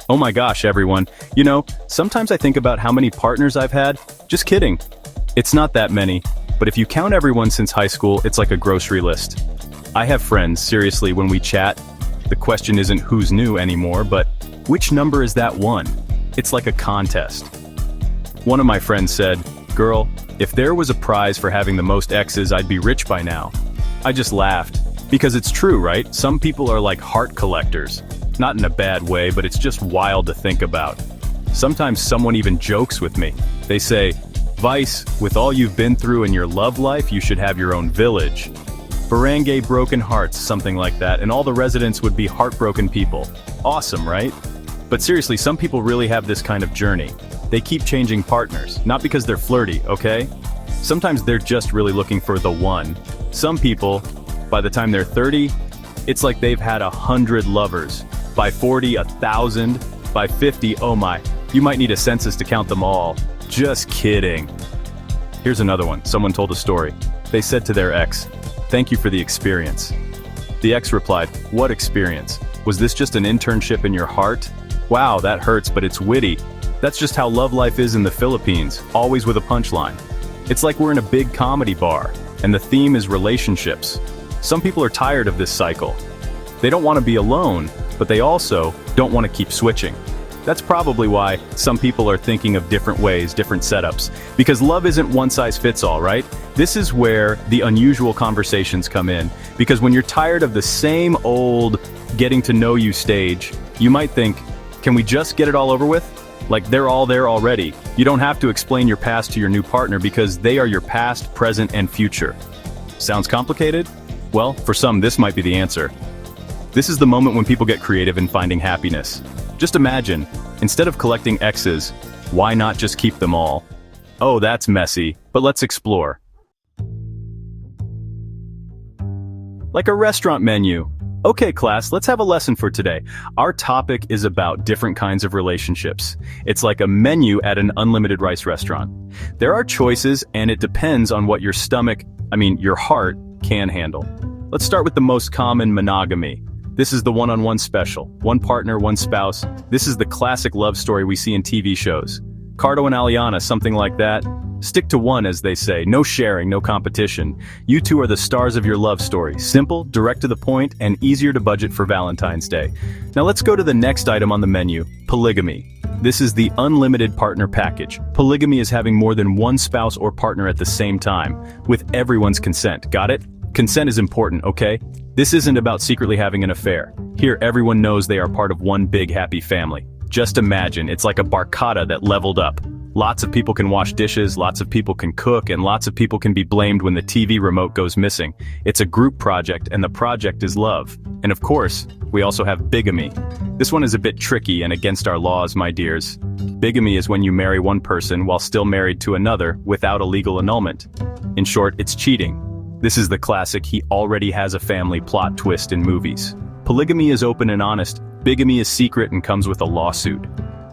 Oh my gosh, everyone. You know, sometimes I think about how many partners I've had. Just kidding. It's not that many, but if you count everyone since high school, it's like a grocery list. I have friends, seriously, when we chat, the question isn't who's new anymore, but which number is that one? It's like a contest. One of my friends said, "Girl, if there was a prize for having the most exes, I'd be rich by now." I just laughed. Because it's true, right? Some people are like heart collectors. Not in a bad way, but it's just wild to think about. Sometimes someone even jokes with me. They say, "Vice, with all you've been through in your love life, you should have your own village. Barangay broken hearts," something like that, and all the residents would be heartbroken people. Awesome, right? But seriously, some people really have this kind of journey. They keep changing partners, not because they're flirty, okay? Sometimes they're just really looking for the one. Some people, by the time they're 30, it's like they've had 100 lovers. By 40, 1,000. By 50, oh my, you might need a census to count them all. Just kidding. Here's another one. Someone told a story. They said to their ex, "Thank you for the experience." The ex replied, "What experience? Was this just an internship in your heart? Wow, that hurts, but it's witty. That's just how love life is in the Philippines, always with a punchline. It's like we're in a big comedy bar, and the theme is relationships. Some people are tired of this cycle. They don't want to be alone, but they also don't want to keep switching. That's probably why some people are thinking of different ways, different setups. Because love isn't one size fits all, right? This is where the unusual conversations come in. Because when you're tired of the same old getting to know you stage, you might think, can we just get it all over with? Like they're all there already. You don't have to explain your past to your new partner because they are your past, present, and future. Sounds complicated? Well, for some, this might be the answer. This is the moment when people get creative in finding happiness. Just imagine, instead of collecting exes, why not just keep them all? Oh, that's messy, but let's explore. Like a restaurant menu. Okay, class, let's have a lesson for today. Our topic is about different kinds of relationships. It's like a menu at an unlimited rice restaurant. There are choices, and it depends on what your your heart can handle. Let's start with the most common, monogamy. This is the one-on-one special. One partner, one spouse. This is the classic love story we see in TV shows. Cardo and Aliana, something like that. Stick to one, as they say. No sharing, no competition. You two are the stars of your love story. Simple, direct to the point, and easier to budget for Valentine's Day. Now let's go to the next item on the menu, polygamy. This is the unlimited partner package. Polygamy is having more than one spouse or partner at the same time, with everyone's consent. Got it? Consent is important, okay? This isn't about secretly having an affair. Here, everyone knows they are part of one big happy family. Just imagine, it's like a barcata that leveled up. Lots of people can wash dishes, lots of people can cook, and lots of people can be blamed when the TV remote goes missing. It's a group project, and the project is love. And of course, we also have bigamy. This one is a bit tricky and against our laws, my dears. Bigamy is when you marry one person while still married to another without a legal annulment. In short, it's cheating. This is the classic "he already has a family" plot twist in movies. Polygamy is open and honest. Bigamy is secret and comes with a lawsuit.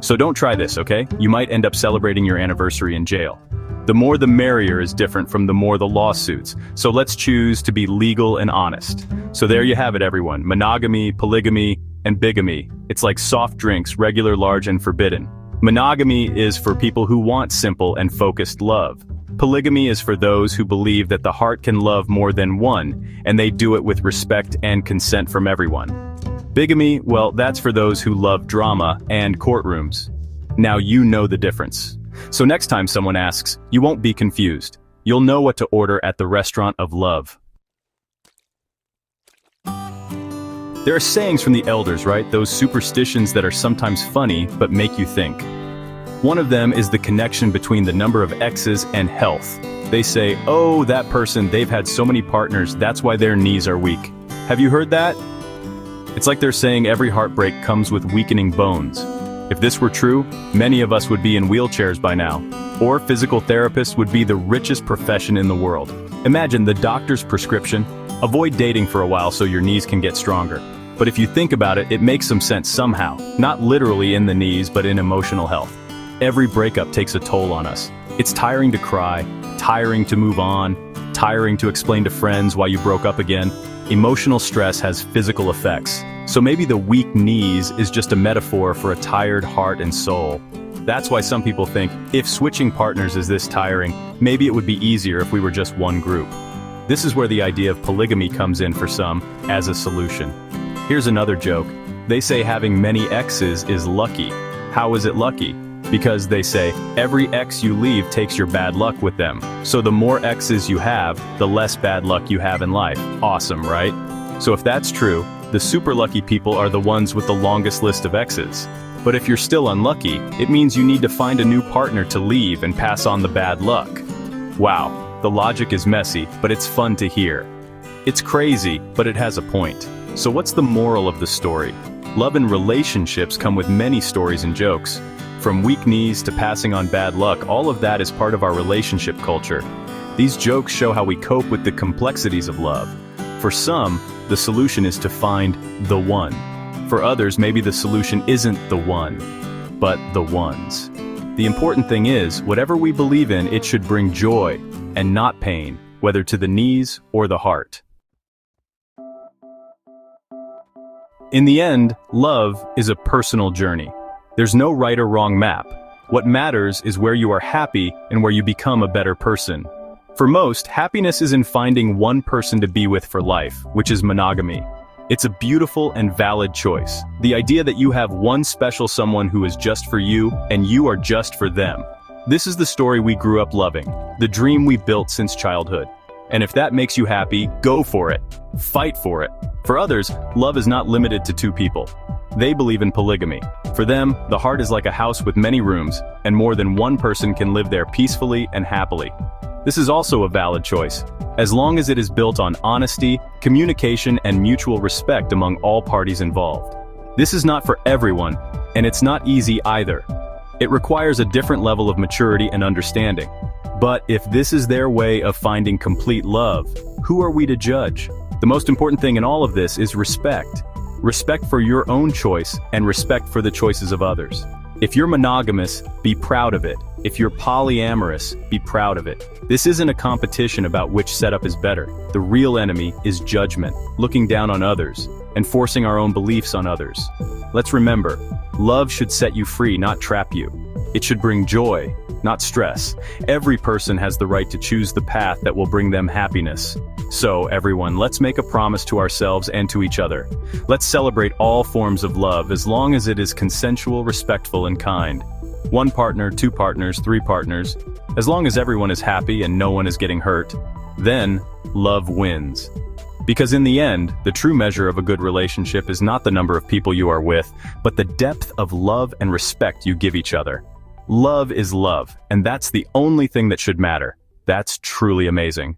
So don't try this, okay? You might end up celebrating your anniversary in jail. The more the merrier is different from the more the lawsuits. So let's choose to be legal and honest. So there you have it, everyone. Monogamy, polygamy, and bigamy. It's like soft drinks, regular, large, and forbidden. Monogamy is for people who want simple and focused love. Polygamy is for those who believe that the heart can love more than one, and they do it with respect and consent from everyone. Bigamy, well, that's for those who love drama and courtrooms. Now you know the difference. So next time someone asks, you won't be confused. You'll know what to order at the restaurant of love. There are sayings from the elders, right? Those superstitions that are sometimes funny, but make you think. One of them is the connection between the number of exes and health. They say, oh, that person, they've had so many partners, that's why their knees are weak. Have you heard that? It's like they're saying every heartbreak comes with weakening bones. If this were true, many of us would be in wheelchairs by now. Or physical therapists would be the richest profession in the world. Imagine the doctor's prescription: avoid dating for a while so your knees can get stronger. But if you think about it, it makes some sense somehow. Not literally in the knees, but in emotional health. Every breakup takes a toll on us. It's tiring to cry, tiring to move on, tiring to explain to friends why you broke up again. Emotional stress has physical effects. So maybe the weak knees is just a metaphor for a tired heart and soul. That's why some people think, if switching partners is this tiring, maybe it would be easier if we were just one group. This is where the idea of polygamy comes in for some, as a solution. Here's another joke. They say having many exes is lucky. How is it lucky? Because they say, every ex you leave takes your bad luck with them. So the more exes you have, the less bad luck you have in life. Awesome, right? So if that's true, the super lucky people are the ones with the longest list of exes. But if you're still unlucky, it means you need to find a new partner to leave and pass on the bad luck. Wow, the logic is messy, but it's fun to hear. It's crazy, but it has a point. So what's the moral of the story? Love and relationships come with many stories and jokes. From weak knees to passing on bad luck, all of that is part of our relationship culture. These jokes show how we cope with the complexities of love. For some, the solution is to find the one. For others, maybe the solution isn't the one, but the ones. The important thing is, whatever we believe in, it should bring joy and not pain, whether to the knees or the heart. In the end, love is a personal journey. There's no right or wrong map. What matters is where you are happy and where you become a better person. For most, happiness is in finding one person to be with for life, which is monogamy. It's a beautiful and valid choice. The idea that you have one special someone who is just for you, and you are just for them. This is the story we grew up loving, the dream we built since childhood. And if that makes you happy, go for it. Fight for it. For others, love is not limited to two people. They believe in polygamy. For them, the heart is like a house with many rooms, and more than one person can live there peacefully and happily. This is also a valid choice, as long as it is built on honesty, communication, and mutual respect among all parties involved. This is not for everyone, and it's not easy either. It requires a different level of maturity and understanding. But if this is their way of finding complete love, who are we to judge? The most important thing in all of this is respect. Respect for your own choice and respect for the choices of others. If you're monogamous, be proud of it. If you're polyamorous, be proud of it. This isn't a competition about which setup is better. The real enemy is judgment, looking down on others, and forcing our own beliefs on others. Let's remember, love should set you free, not trap you. It should bring joy, not stress. Every person has the right to choose the path that will bring them happiness. So, everyone, let's make a promise to ourselves and to each other. Let's celebrate all forms of love as long as it is consensual, respectful, and kind. One partner, two partners, three partners. As long as everyone is happy and no one is getting hurt, then love wins. Because in the end, the true measure of a good relationship is not the number of people you are with, but the depth of love and respect you give each other. Love is love, and that's the only thing that should matter. That's truly amazing.